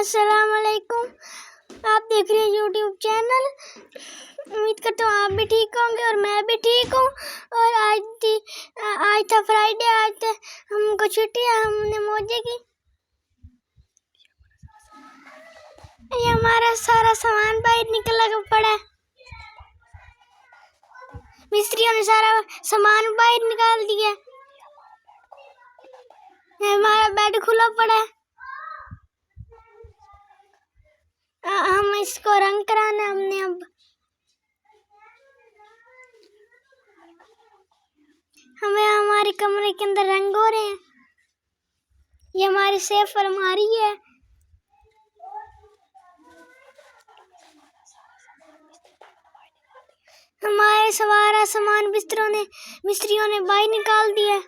अस्सलाम वालेकुम। आप देख रहे हैं यूट्यूब चैनल। उम्मीद करता हूँ आप भी ठीक होंगे और मैं भी ठीक हूँ। और आज था फ्राइडे, आज हमको छुट्टी है, हमने मौजे की। ये हमारा सारा सामान बाहर निकला पड़ा है। मिस्त्रियों ने सारा सामान बाहर निकाल दिया। हमारा बेड खुला पड़ा है। हम इसको रंग कराना हमने अब। हमें हमारे कमरे के अंदर रंग हो रहे हैं। ये हमारी सेफ अलमारी है। हमारे सारा सामान मिस्त्रियों ने बाहर निकाल दिया।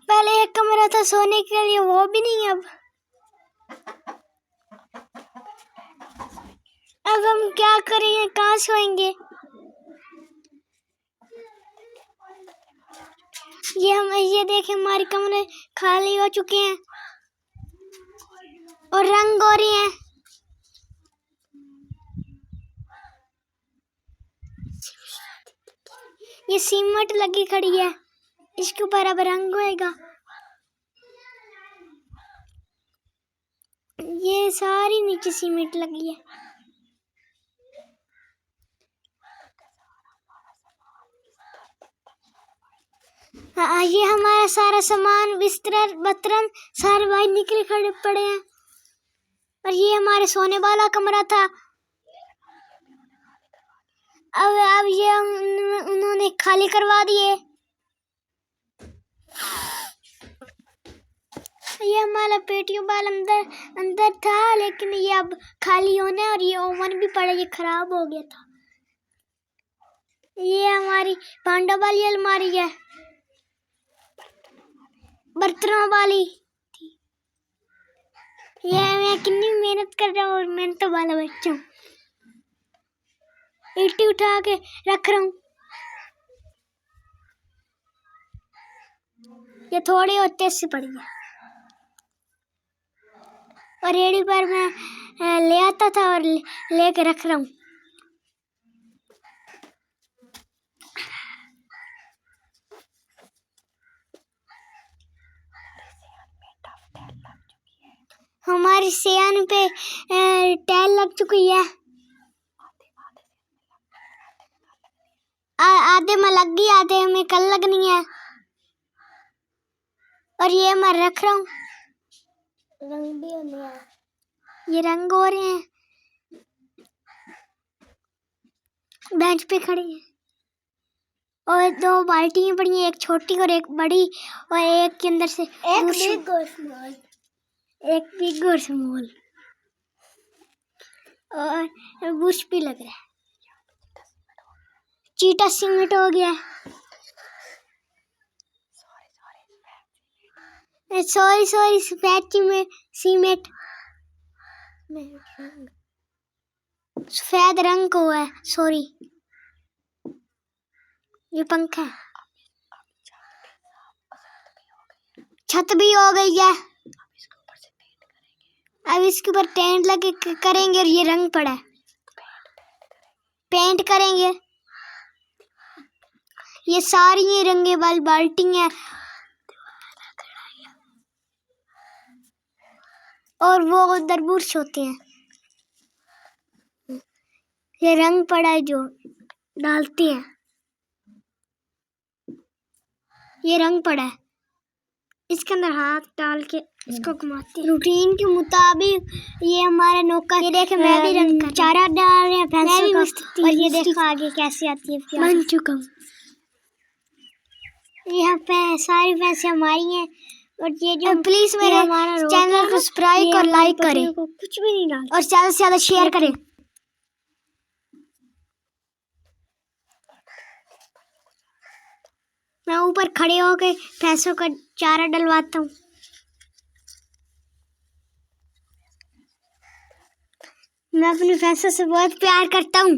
पहले एक कमरा था सोने के लिए, वो भी नहीं। अब हम क्या करेंगे, कहाँ सोएंगे? ये देखें, हमारे कमरे खाली हो चुके हैं और रंग हो रहे हैं। ये सीमेंट लगी खड़ी है, इसके ऊपर अब रंग होएगा। ये सारी नीचे सीमेंट लगी है। ये हमारा सारा सामान बिस्तर बर्तन सारे बाहर निकले खड़े पड़े हैं। और ये हमारे सोने वाला कमरा था। अब ये उन्होंने खाली करवा दिए। ये हमारा पेटियों बाल अंदर था, लेकिन ये अब खाली होना है। और ये ओवन भी पड़ा, ये खराब हो गया था। ये हमारी भांडा वाली अलमारी है, बर्तनों वाली। ये मैं कितनी मेहनत कर रहा हूँ और मेहनत वाला बच्चा हूँ। ईंटें उठा के रख रहा हूँ। ये थोड़ी होते से पड़ी है। और रेडी पर मैं ले आता था और लेके रख रहा हूँ। हमारी सियान पे टाइल लग चुकी है। आधे में लग गई, आधे में कल लगनी है। और ये मैं रख रहा हूँ। रंग भी होने हैं, ये रंग हो रहे हैं। बेंच पे खड़े हैं और दो बाल्टियां पड़ी हैं, एक छोटी और एक बड़ी। और एक के अंदर से एक बिग और स्मॉल। और बुश भी लग रहा है। चीटा सीमेंट हो गया। सॉरी सफेद सीमेंट सफेद रंग को है। सॉरी, ये पंखा है। छत भी हो गई है। अब इसके ऊपर टेंट लगे करेंगे। और ये रंग पड़ा है, पेंट करेंगे। ये सारी ये रंगे वाली बाल्टी है। और वो उधर बुर्श होते हैं। ये रंग पड़ा है जो डालते हैं। ये रंग पड़ा है, इसके अंदर हाथ डाल के इसको घुमाते हैं। रूटीन के मुताबिक ये हमारा नौकर, ये देखे मैं भी रंग का चारा डाल रहे हैं भैंसों का। और ये देखो आगे कैसे आती है। बन चुका हूँ। यहाँ पे सारी भैंसें हमारी हैं। और ये जो प्लीज मेरे चैनल को सब्सक्राइब और लाइक करें। कुछ भी नहीं डाल और ज्यादा से ज्यादा शेयर करें। मैं ऊपर खड़े होकर भैंसों का चारा डलवाता हूँ। मैं अपनी भैंसों से बहुत प्यार करता हूँ।